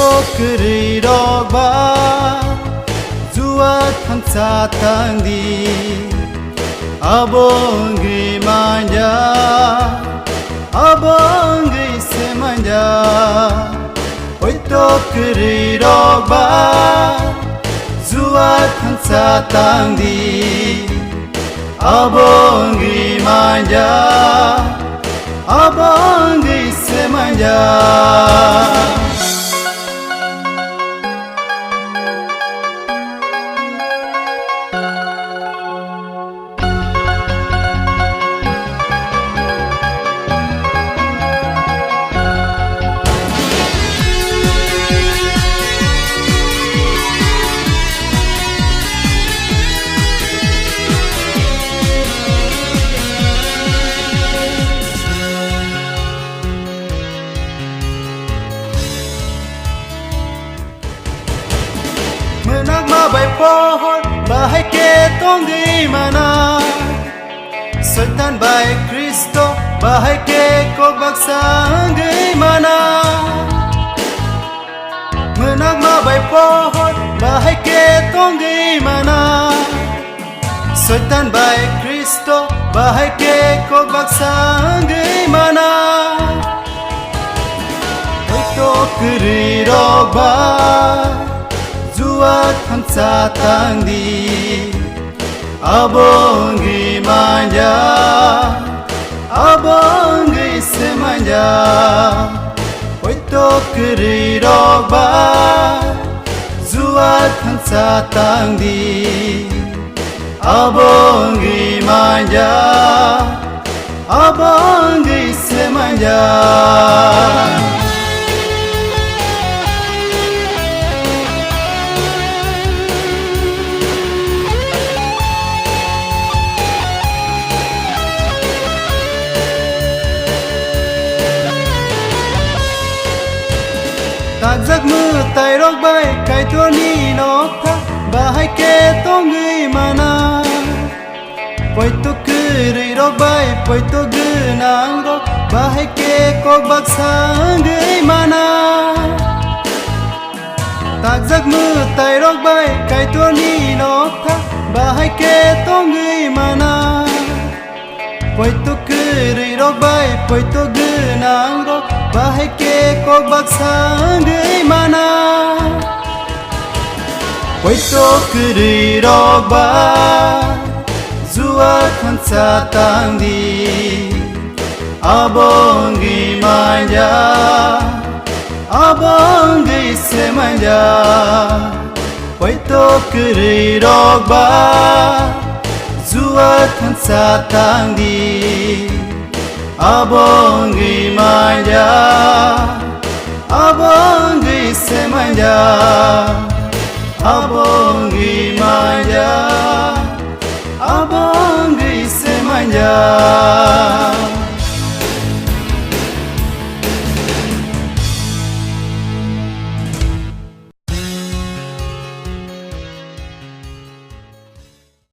to kri dog ba zuat han sa tang di abongi manja abongi se manja oi to kri dog ba zuat han sa tang di abongi manja abongi se manja nak ma bai pohon bahai ke tong di mana Sultan bai Kristo bahai ke kok baksa di mana Menak ma bai pohon bahai ke tong di mana Sultan bai Kristo bahai ke kok baksa di mana Itu kiri roba zuat han sa tang di abongi manja abongi se manja oi to kri dog ba zuat han sa tang di abongi manja abongi se manja tạc giấc mơ tay róc bay cái tua ni nó thắt bà hai kê to người mà na quay to cứ rì róc bay quay to cứ nàng róc bà hai kê có bạc sáng người mà na tạc giấc mơ tay róc bay cái tua ni nó thắt bà hai kê to người mà na quay to cứ rì róc bay quay to cứ nàng róc bahai ke kok baksa ngai mana oi to kri dog ba zuat han sa tang di abongi manja abongi se manja oi to kri dog ba zuat han sa tang di abongi manja abongi se manja abongi manja abongi se manja